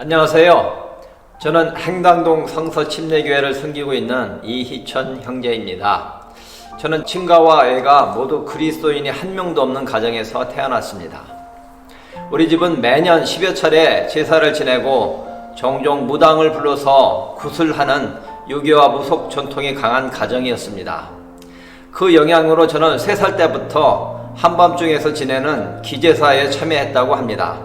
안녕하세요. 저는 행당동 성서침례교회를 섬기고 있는 이희천 형제입니다. 저는 친가와 애가 모두 그리스도인이 한 명도 없는 가정에서 태어났습니다. 우리 집은 매년 10여 차례 제사를 지내고 종종 무당을 불러서 구슬하는 유교와 무속 전통이 강한 가정이었습니다. 그 영향으로 저는 3살 때부터 한밤중에서 지내는 기제사에 참여했다고 합니다.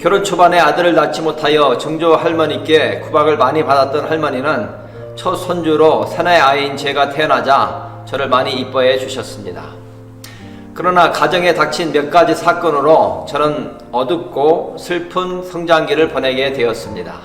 결혼 초반에 아들을 낳지 못하여 증조 할머니께 구박을 많이 받았던 할머니는 첫 손주로 사나이 아이인 제가 태어나자 저를 많이 이뻐해 주셨습니다. 그러나 가정에 닥친 몇 가지 사건으로 저는 어둡고 슬픈 성장기를 보내게 되었습니다.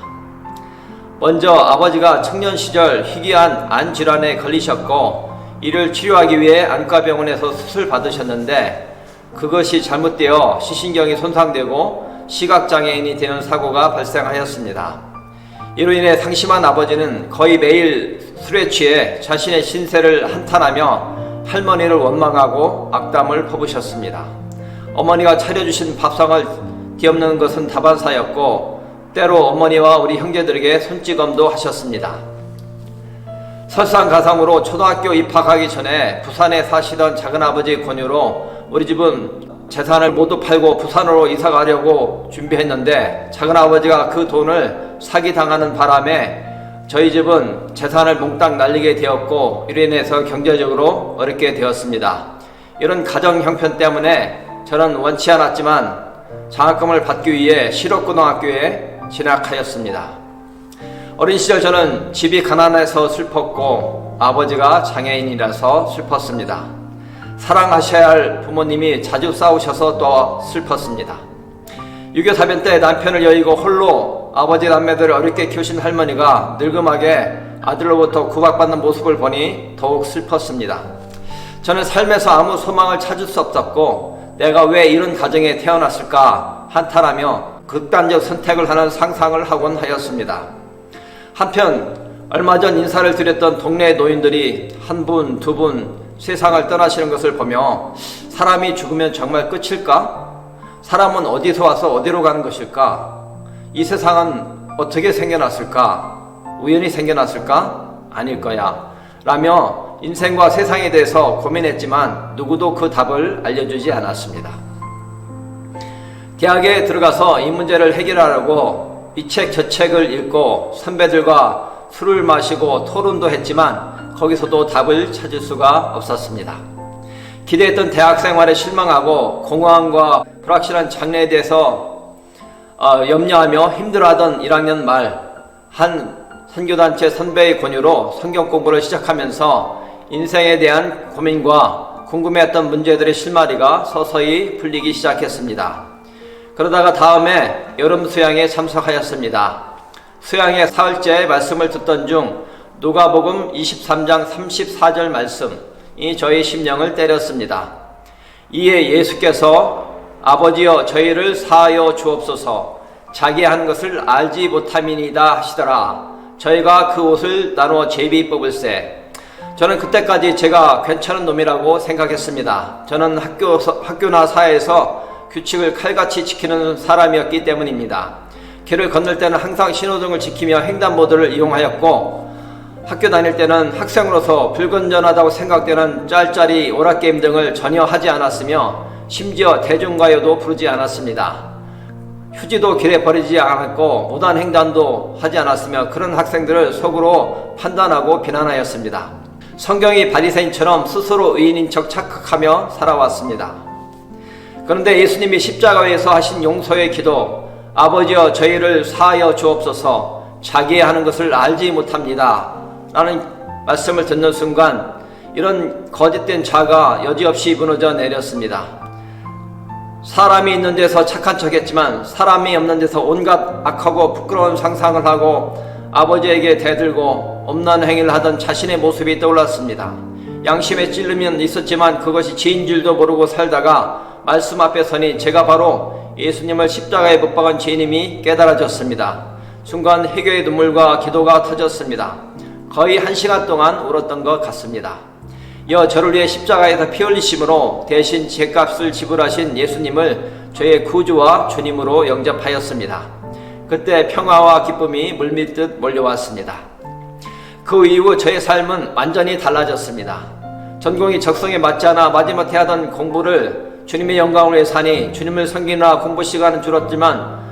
먼저 아버지가 청년 시절 희귀한 안 질환에 걸리셨고 이를 치료하기 위해 안과병원에서 수술 받으셨는데 그것이 잘못되어 시신경이 손상되고 시각장애인이 되는 사고가 발생하였습니다. 이로 인해 상심한 아버지는 거의 매일 술에 취해 자신의 신세를 한탄하며 할머니를 원망하고 악담을 퍼부으셨습니다. 어머니가 차려주신 밥상을 뒤엎는 것은 다반사였고 때로 어머니와 우리 형제들에게 손찌검도 하셨습니다. 설상가상으로 초등학교 입학하기 전에 부산에 사시던 작은아버지의 권유로 우리 집은 재산을 모두 팔고 부산으로 이사 가려고 준비했는데 작은아버지가 그 돈을 사기당하는 바람에 저희 집은 재산을 몽땅 날리게 되었고 이로 인해서 경제적으로 어렵게 되었습니다. 이런 가정 형편 때문에 저는 원치 않았지만 장학금을 받기 위해 실업고등학교에 진학하였습니다. 어린 시절 저는 집이 가난해서 슬펐고 아버지가 장애인이라서 슬펐습니다. 사랑하셔야 할 부모님이 자주 싸우셔서 또 슬펐습니다. 6.25 사변 때 남편을 여의고 홀로 아버지 남매들을 어렵게 키우신 할머니가 늙음하게 아들로부터 구박받는 모습을 보니 더욱 슬펐습니다. 저는 삶에서 아무 소망을 찾을 수 없었고 내가 왜 이런 가정에 태어났을까 한탄하며 극단적 선택을 하는 상상을 하곤 하였습니다. 한편 얼마 전 인사를 드렸던 동네 노인들이 한 분, 두 분 세상을 떠나시는 것을 보며 사람이 죽으면 정말 끝일까? 사람은 어디서 와서 어디로 가는 것일까? 이 세상은 어떻게 생겨났을까? 우연히 생겨났을까? 아닐 거야 라며 인생과 세상에 대해서 고민했지만 누구도 그 답을 알려주지 않았습니다. 대학에 들어가서 이 문제를 해결하려고 이 책 저 책을 읽고 선배들과 술을 마시고 토론도 했지만 거기서도 답을 찾을 수가 없었습니다. 기대했던 대학 생활에 실망하고 공허함과 불확실한 장래에 대해서 염려하며 힘들어하던 1학년 말 한 선교단체 선배의 권유로 성경 공부를 시작하면서 인생에 대한 고민과 궁금해했던 문제들의 실마리가 서서히 풀리기 시작했습니다. 그러다가 다음에 여름 수양에 참석하였습니다. 수양의 사흘째 말씀을 듣던 중 누가복음 23장 34절 말씀이 저희 심령을 때렸습니다. 이에 예수께서 아버지여 저희를 사하여 주옵소서 자기 하는 것을 알지 못함이니이다 하시더라. 저희가 그 옷을 나누어 제비 뽑을세. 저는 그때까지 제가 괜찮은 놈이라고 생각했습니다. 저는 학교나 사회에서 규칙을 칼같이 지키는 사람이었기 때문입니다. 길을 건널 때는 항상 신호등을 지키며 횡단보도를 이용하였고 학교 다닐 때는 학생으로서 불건전하다고 생각되는 짤짤이 오락게임 등을 전혀 하지 않았으며 심지어 대중가요도 부르지 않았습니다. 휴지도 길에 버리지 않았고 무단횡단도 하지 않았으며 그런 학생들을 속으로 판단하고 비난하였습니다. 성경이 바리새인처럼 스스로 의인인 척 착각하며 살아왔습니다. 그런데 예수님이 십자가에서 하신 용서의 기도 아버지여 저희를 사하여 주옵소서 자기의 하는 것을 알지 못합니다 라는 말씀을 듣는 순간 이런 거짓된 자가 여지없이 무너져 내렸습니다. 사람이 있는 데서 착한 척했지만 사람이 없는 데서 온갖 악하고 부끄러운 상상을 하고 아버지에게 대들고 엄난 행위를 하던 자신의 모습이 떠올랐습니다. 양심에 찔림은 있었지만 그것이 죄인 줄도 모르고 살다가 말씀 앞에 서니 제가 바로 예수님을 십자가에 못 박은 죄인임이 깨달아졌습니다. 순간 회개의 눈물과 기도가 터졌습니다. 거의 1시간 동안 울었던 것 같습니다. 이어 저를 위해 십자가에서 피 흘리심으로 대신 제값을 지불하신 예수님을 저의 구주와 주님으로 영접하였습니다. 그때 평화와 기쁨이 물밀듯 몰려왔습니다. 그 이후 저의 삶은 완전히 달라졌습니다. 전공이 적성에 맞지 않아 마지못해 하던 공부를 주님의 영광을 위해 사니 주님을 섬기느라 공부 시간은 줄었지만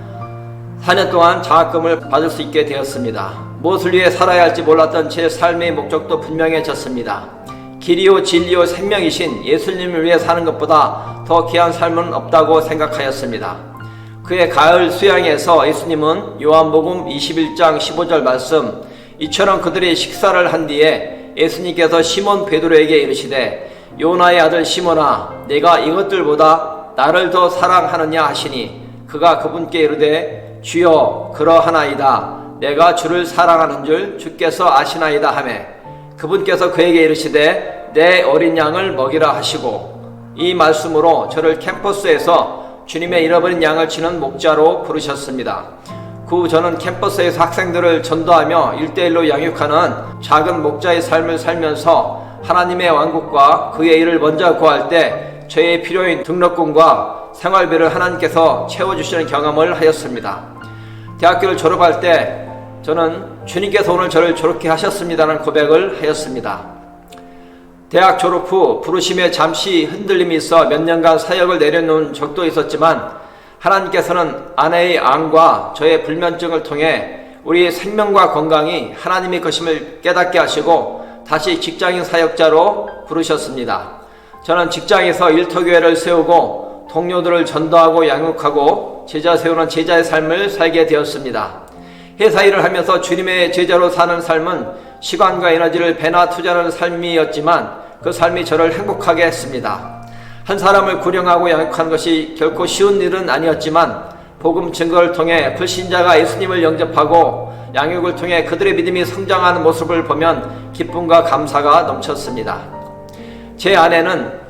4년 동안 장학금을 받을 수 있게 되었습니다. 무엇을 위해 살아야 할지 몰랐던 제 삶의 목적도 분명해졌습니다. 길이요 진리요 생명이신 예수님을 위해 사는 것보다 더 귀한 삶은 없다고 생각하였습니다. 그의 가을 수양에서 예수님은 요한복음 21장 15절 말씀, 이처럼 그들이 식사를 한 뒤에 예수님께서 시몬 베드로에게 이르시되 요나의 아들 시몬아 내가 이것들보다 나를 더 사랑하느냐 하시니 그가 그분께 이르되 주여 그러하나이다. 내가 주를 사랑하는 줄 주께서 아시나이다 하매 그분께서 그에게 이르시되 내 어린 양을 먹이라 하시고 이 말씀으로 저를 캠퍼스에서 주님의 잃어버린 양을 치는 목자로 부르셨습니다. 그 후 저는 캠퍼스에서 학생들을 전도하며 1대1로 양육하는 작은 목자의 삶을 살면서 하나님의 왕국과 그의 일을 먼저 구할 때 저의 필요인 등록금과 생활비를 하나님께서 채워주시는 경험을 하였습니다. 대학교를 졸업할 때 저는 주님께서 오늘 저를 저렇게 하셨습니다라는 고백을 하였습니다. 대학 졸업 후 부르심에 잠시 흔들림이 있어 몇 년간 사역을 내려놓은 적도 있었지만 하나님께서는 아내의 암과 저의 불면증을 통해 우리의 생명과 건강이 하나님의 것임을 깨닫게 하시고 다시 직장인 사역자로 부르셨습니다. 저는 직장에서 일터교회를 세우고 동료들을 전도하고 양육하고 제자 세우는 제자의 삶을 살게 되었습니다. 회사 일을 하면서 주님의 제자로 사는 삶은 시간과 에너지를 배나 투자하는 삶이었지만 그 삶이 저를 행복하게 했습니다. 한 사람을 구령하고 양육하는 것이 결코 쉬운 일은 아니었지만 복음 증거를 통해 불신자가 예수님을 영접하고 양육을 통해 그들의 믿음이 성장하는 모습을 보면 기쁨과 감사가 넘쳤습니다. 제 아내는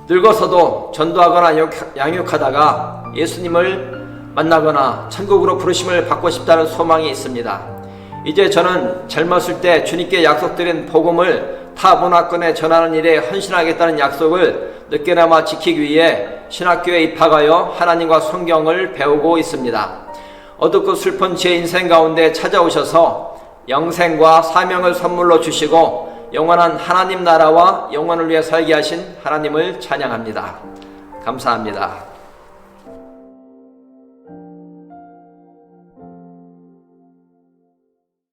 늙어서도 전도하거나 양육하다가 예수님을 만나거나 천국으로 부르심을 받고 싶다는 소망이 있습니다. 이제 저는 젊었을 때 주님께 약속드린 복음을 타 문화권에 전하는 일에 헌신하겠다는 약속을 늦게나마 지키기 위해 신학교에 입학하여 하나님과 성경을 배우고 있습니다. 어둡고 슬픈 제 인생 가운데 찾아오셔서 영생과 사명을 선물로 주시고 영원한 하나님 나라와 영원을 위해 살게 하신 하나님을 찬양합니다. 감사합니다.